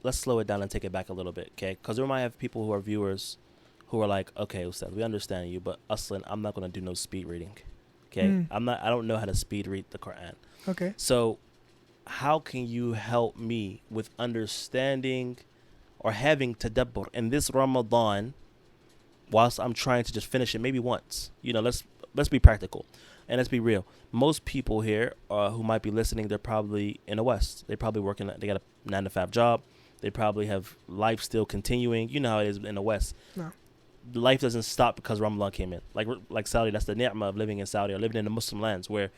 let's slow it down and take it back a little bit, okay? Because we might have people who are viewers who are like, okay, Ustad, we understand you, but Aslan, I'm not going to do no speed reading, okay? I don't know how to speed read the Quran. Okay. So how can you help me with understanding or having tadabbur in this Ramadan whilst I'm trying to just finish it maybe once? You know, let's be practical and let's be real. Most people here who might be listening, they're probably in the West. They probably working, they got a 9-to-5 job. They probably have life still continuing. You know how it is in the West. No. Life doesn't stop because Ramadan came in. Like Saudi, that's the ni'mah of living in Saudi or living in the Muslim lands where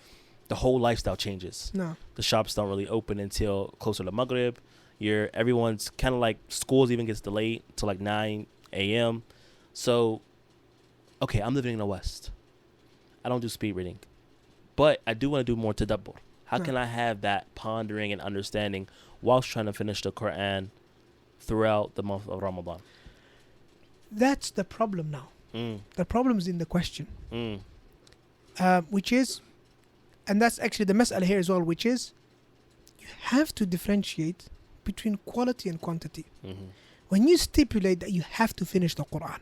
the whole lifestyle changes. No. The shops don't really open until closer to Maghrib. Everyone's kind of like schools even gets delayed to like 9 a.m. So, okay, I'm living in the West. I don't do speed reading, but I do want to do more tadabbur. How can I have that pondering and understanding whilst trying to finish the Quran throughout the month of Ramadan? That's the problem now. The problem is in the question, which is, and that's actually the mas'ala here as well, which is you have to differentiate between quality and quantity. When you stipulate that you have to finish the Quran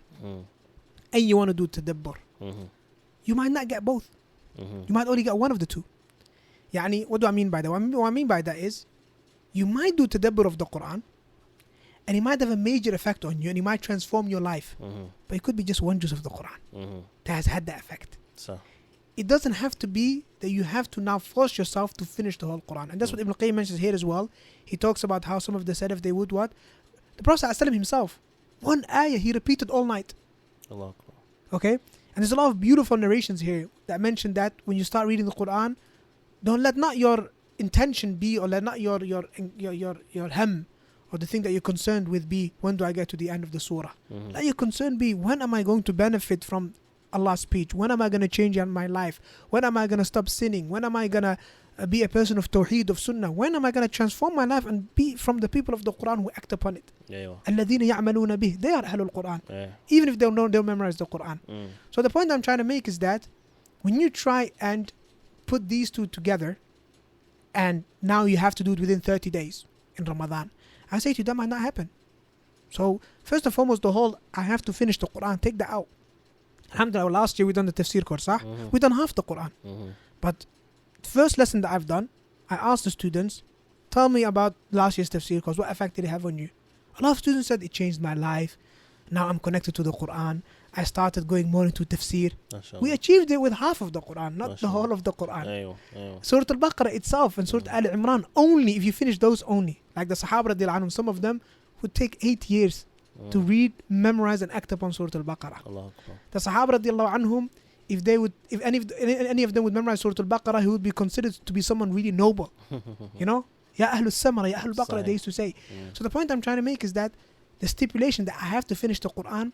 and you want to do tadabbur, you might not get both. You might only get one of the two. Yani, what do I mean by that? What I mean by that is you might do tadabbur of the Quran and it might have a major effect on you and it might transform your life. But it could be just one juz of the Quran that has had that effect. So it doesn't have to be that you have to now force yourself to finish the whole Quran. And that's what Ibn Qayyim mentions here as well. He talks about how some of the Salaf, they would what? The Prophet ﷺ himself, one ayah he repeated all night. Allah. Okay? And there's a lot of beautiful narrations here that mention that when you start reading the Quran, don't let not your intention be, or let not your hem, or the thing that you're concerned with be, when do I get to the end of the surah? Let your concern be, when am I going to benefit from Allah's speech? When am I going to change my life? When am I going to stop sinning? When am I going to be a person of Tawheed, of Sunnah? When am I going to transform my life and be from the people of the Quran who act upon it? الَّذِينَ يَعْمَلُونَ بِهِ. They are Ahlul Quran. Even if they'll memorize the Quran. So the point I'm trying to make is that when you try and put these two together, and now you have to do it within 30 days in Ramadan, I say to you, that might not happen. So first and foremost, the whole I have to finish the Quran, take that out. Alhamdulillah, last year we done the Tafsir course, we done half the Quran. But the first lesson that I've done, I asked the students, tell me about last year's Tafsir course, what effect did it have on you? A lot of students said it changed my life. Now I'm connected to the Quran. I started going more into Tafsir. We achieved it with half of the Quran, not the whole of the Quran. Surah Al-Baqarah itself and Surah Al-Imran, only if you finish those only. Like the Sahaba radiallahu anhum, some of them would take 8 years to read, memorize and act upon Surah Al-Baqarah. The Sahaba radiallahu anhum, if any of them would memorize Surah Al-Baqarah, he would be considered to be someone really noble. You know? Ya Ahlul Samara, Ya Ahlul Baqarah, they used to say. So the point I'm trying to make is that the stipulation that I have to finish the Quran,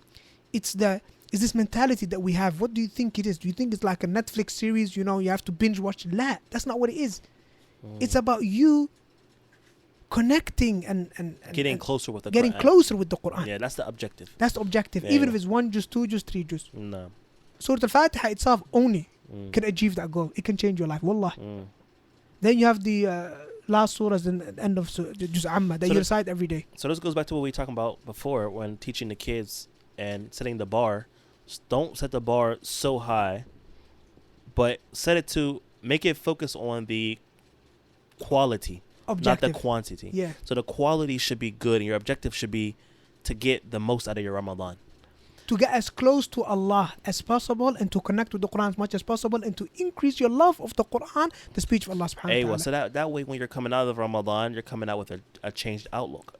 is this mentality that we have. What do you think it is? Do you think it's like a Netflix series, you know, you have to binge watch? La, that's not what it is. It's about you connecting and getting closer with the Quran. Yeah, that's the objective. That's the objective. Even if it's 1 juz, 2 juz, 3 juz. No. Surah Al-Fatiha itself only can achieve that goal. It can change your life. Wallah. Then you have the last surahs and the end of Juz Amma that you recite every day. So this goes back to what we were talking about before when teaching the kids and setting the bar. Don't set the bar so high, but set it to make it focus on the quality, objective, not the quantity. Yeah. So the quality should be good and your objective should be to get the most out of your Ramadan. To get as close to Allah as possible and to connect with the Quran as much as possible and to increase your love of the Quran, the speech of Allah subhanahu wa ta'ala. So that way when you're coming out of Ramadan, you're coming out with a changed outlook.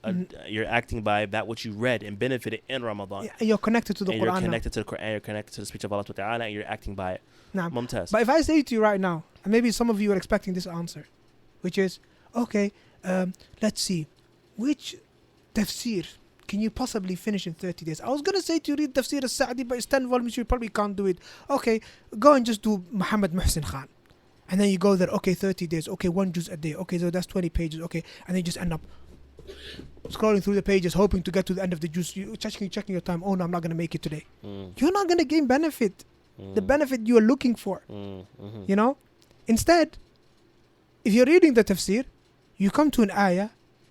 You're acting by that which you read and benefited in Ramadan. Yeah, and you're connected to the Quran. You're connected to the Quran, you're connected to the speech of Allah subhanahu wa ta'ala, and you're acting by it. Mumtaz. But if I say to you right now, and maybe some of you are expecting this answer, which is, okay, let's see, which tafsir can you possibly finish in 30 days? I was going to say to you read Tafsir al-Sa'di, but it's 10 volumes, you probably can't do it. Okay, go and just do Muhammad Muhsin Khan. And then you go there, okay, 30 days, okay, 1 juz a day, okay, so that's 20 pages, okay. And then you just end up scrolling through the pages, hoping to get to the end of the juz. You're checking your time, oh no, I'm not going to make it today. You're not going to gain benefit, the benefit you are looking for. You know? Instead, if you're reading the tafsir, you come to an ayah,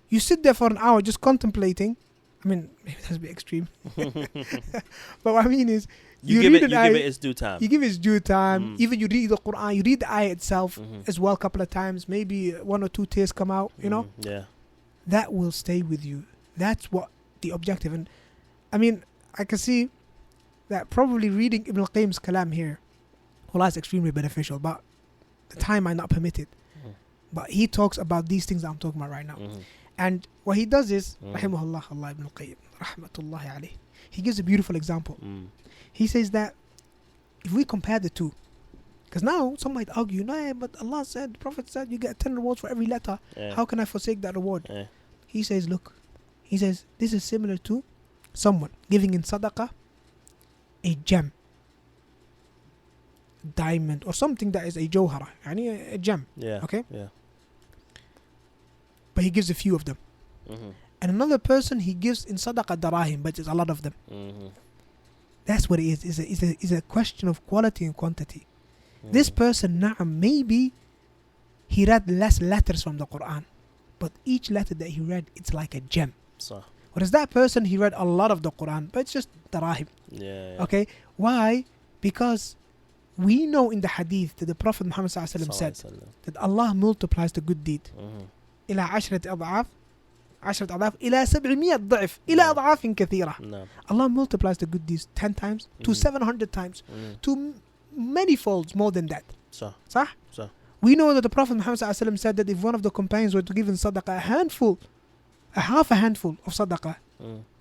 You sit there for an hour just contemplating. I mean, maybe that's a bit extreme. But what I mean is, you give it its due time. You give it its due time. Even you read the Quran, you read the ayah itself as well a couple of times. Maybe 1 or 2 tears come out, you know. Yeah. That will stay with you. That's what the objective. And I mean, I can see that probably reading Ibn al-Qayyim's kalam here, well, that's extremely beneficial, but the time might not permit it. But he talks about these things that I'm talking about right now. And what he does is, rahimahullah, Allah Ibn al-Qayyim, rahmatullahi alayh, he gives a beautiful example. He says that if we compare the two, because now some might argue, no, but Allah said, the Prophet said, you get 10 rewards for every letter. How can I forsake that reward? He says, look, he says, this is similar to someone giving in sadaqah a gem, diamond, or something that is a jawhara, a gem. Okay? But he gives a few of them. And another person, he gives in sadaqah darahim, but there's a lot of them. That's what it is. It's a question of quality and quantity. This person, na'am, maybe he read less letters from the Quran, but each letter that he read, it's like a gem. Whereas that person, he read a lot of the Quran, but it's just darahim. Okay? Why? Because we know in the hadith that the Prophet Muhammad ﷺ said that Allah multiplies the good deed. إلى 10 أضعاف 10 أضعاف إلى 700 ضعف إلى أضعاف كثيرة. Allah multiplies the good deeds 10 times to 700 times to many folds more than that. صح? We know that the Prophet Muhammad ﷺ said that if one of the companions were to give in sadaqah half a handful of sadaqah,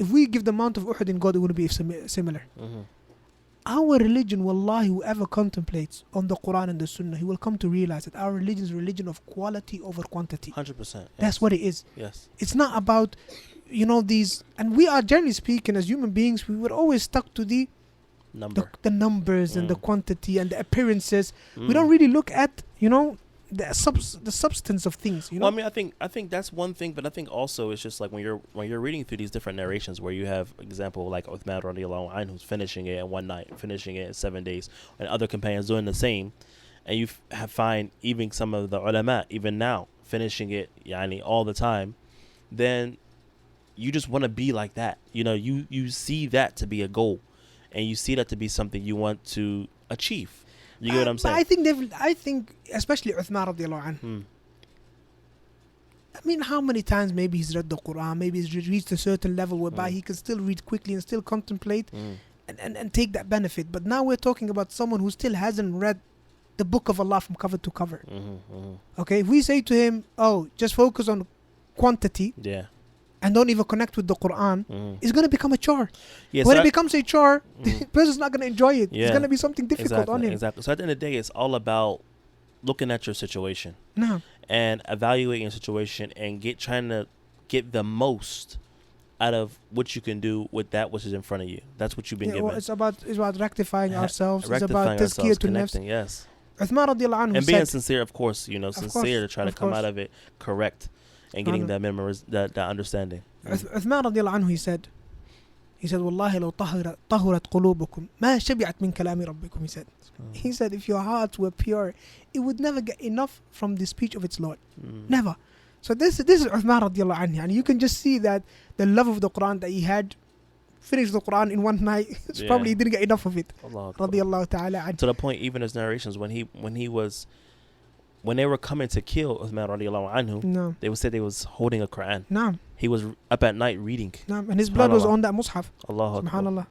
if we give the amount of Uhud in God, it would be similar. Our religion, wallahi, whoever contemplates on the Quran and the Sunnah, he will come to realize that our religion is a religion of quality over quantity. 100%. That's what it is. Yes. It's not about, these, and we are generally speaking as human beings, we were always stuck to the numbers and the quantity and the appearances. We don't really look at, the substance of things. Well, I mean, I think that's one thing, but I think also it's just like when you're reading through these different narrations where you have example like Uthman radiallahu anhu who's finishing it in one night, finishing it in 7 days, and other companions doing the same, and you find even some of the ulama even now finishing it all the time, then you just want to be like that. You see that to be a goal, and you see that to be something you want to achieve. You get what I'm saying? I think especially Uthman radiallahu anhu. I mean, how many times maybe he's read the Quran, maybe he's reached a certain level whereby he can still read quickly and still contemplate and take that benefit. But now we're talking about someone who still hasn't read the book of Allah from cover to cover. Okay, if we say to him, just focus on quantity. And don't even connect with the Quran, it's going to become a chore. When it becomes a chore, the person's not going to enjoy it. It's going to be something difficult on him. Exactly. So at the end of the day, it's all about looking at your situation and evaluating your situation and trying to get the most out of what you can do with that which is in front of you. That's what you've been given. Well, it's about rectifying ourselves. It's about tazkiyah to nafs. Yes. Uthman radiallahu anhu and being sincere, of course, sincere to try to come out of it correct. And getting that that understanding. Uthman radiallahu anhu, he said, Wallahi law tahurat qulubukum ma shabi'at min kalami rabbikum. He said, if your hearts were pure, it would never get enough from the speech of its Lord. Never. So this is Uthman radiallahu anhu. And you can just see that the love of the Quran that he had, finished the Quran in one night, probably he didn't get enough of it. Radiallahu ta'ala anhu. To the point, even his narrations, when they were coming to kill Uthman radiallahu anhu, they would say they was holding a Quran. He was up at night reading. And his blood was on that mushaf. Allahu Akbar. Subhanallah.